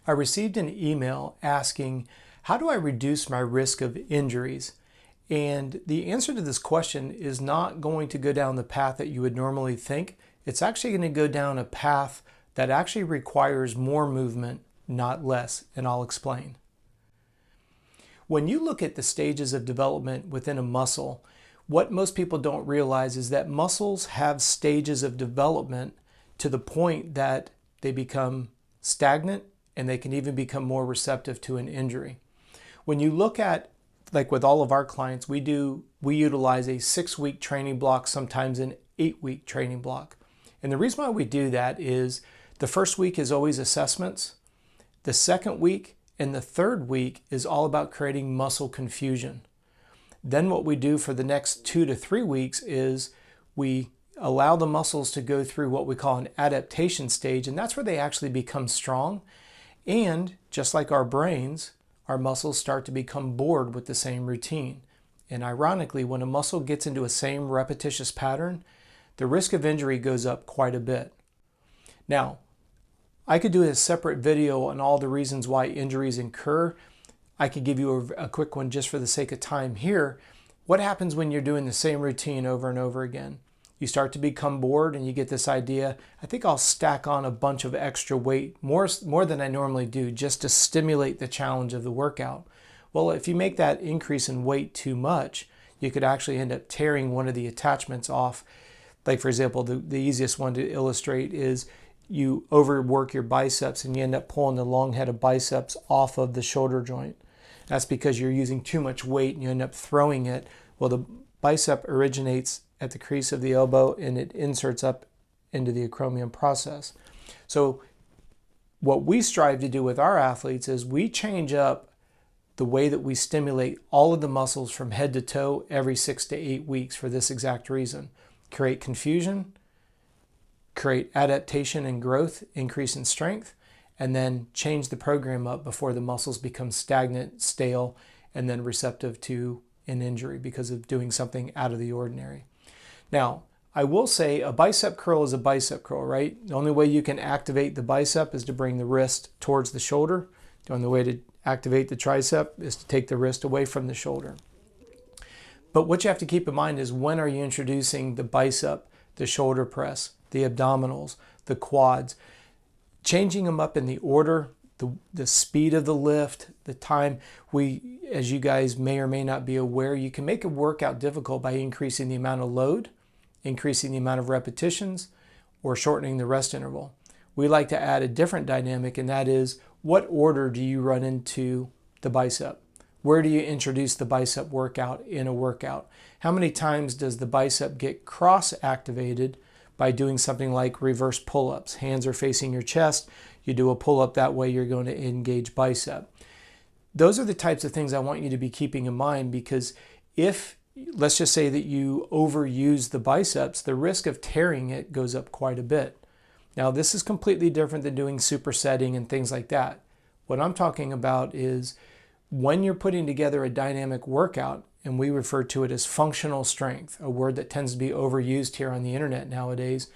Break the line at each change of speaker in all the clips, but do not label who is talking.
I received an email asking, how do I reduce my risk of injuries? And the answer to this question is not going to go down the path that you would normally think. It's actually going to go down a path that actually requires more movement, not less, and I'll explain. When you look at the stages of development within a muscle, what most people don't realize is that muscles have stages of development to the point that they become stagnant and they can even become more receptive to an injury. When you look at, like with all of our clients, we utilize a 6-week training block, sometimes an 8-week training block. And the reason why we do that is the first week is always assessments. The second week and the third week is all about creating muscle confusion. Then what we do for the next 2 to 3 weeks is we allow the muscles to go through what we call an adaptation stage, and that's where they actually become strong. And just like our brains, our muscles start to become bored with the same routine. And ironically, when a muscle gets into a same repetitious pattern, the risk of injury goes up quite a bit. Now, I could do a separate video on all the reasons why injuries occur. I could give you a quick one just for the sake of time here. What happens when you're doing the same routine over and over again? You start to become bored and you get this idea, I think I'll stack on a bunch of extra weight, more than I normally do, just to stimulate the challenge of the workout. Well, if you make that increase in weight too much, you could actually end up tearing one of the attachments off. Like for example, the easiest one to illustrate is you overwork your biceps and you end up pulling the long head of biceps off of the shoulder joint. That's because you're using too much weight and you end up throwing it. Well, the bicep originates at the crease of the elbow and it inserts up into the acromion process. So what we strive to do with our athletes is we change up the way that we stimulate all of the muscles from head to toe every 6 to 8 weeks for this exact reason. Create confusion, create adaptation and growth, increase in strength, and then change the program up before the muscles become stagnant, stale, and then receptive to an injury because of doing something out of the ordinary. Now, I will say a bicep curl is a bicep curl, right? The only way you can activate the bicep is to bring the wrist towards the shoulder. The only way to activate the tricep is to take the wrist away from the shoulder. But what you have to keep in mind is when are you introducing the bicep, the shoulder press, the abdominals, the quads, changing them up in the order, the speed of the lift, the time. As you guys may or may not be aware, you can make a workout difficult by increasing the amount of load, increasing the amount of repetitions, or shortening the rest interval. We like to add a different dynamic, and that is, what order do you run into the bicep? Where do you introduce the bicep workout in a workout? How many times does the bicep get cross-activated by doing something like reverse pull-ups? Hands are facing your chest. You do a pull-up that way, you're going to engage bicep. Those are the types of things I want you to be keeping in mind, because if, let's just say that you overuse the biceps, the risk of tearing it goes up quite a bit. Now, this is completely different than doing supersetting and things like that. What I'm talking about is when you're putting together a dynamic workout, and we refer to it as functional strength, a word that tends to be overused here on the internet nowadays,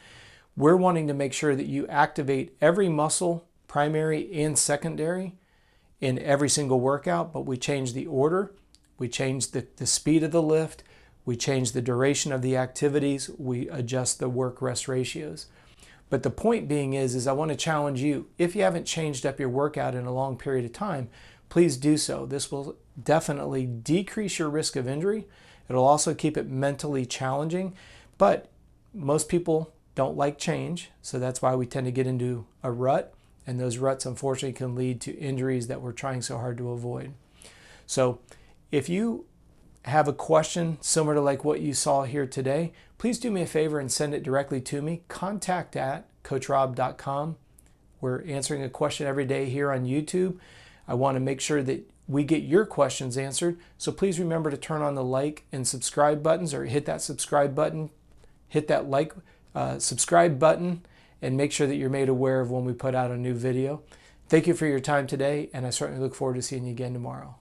we're wanting to make sure that you activate every muscle, primary and secondary, in every single workout, but we change the order, we change the speed of the lift, we change the duration of the activities, we adjust the work-rest ratios. But the point being is I want to challenge you, if you haven't changed up your workout in a long period of time, please do so. This will definitely decrease your risk of injury. It'll also keep it mentally challenging, but most people don't like change, so that's why we tend to get into a rut, and those ruts unfortunately can lead to injuries that we're trying so hard to avoid. So if you have a question similar to like what you saw here today, please do me a favor and send it directly to me. contact@coachrobb.com. We're answering a question every day here on YouTube. I want to make sure that we get your questions answered, so please remember to turn on the like and subscribe buttons, or hit that subscribe button, hit that subscribe button, and make sure that you're made aware of when we put out a new video. Thank you for your time today, and I certainly look forward to seeing you again tomorrow.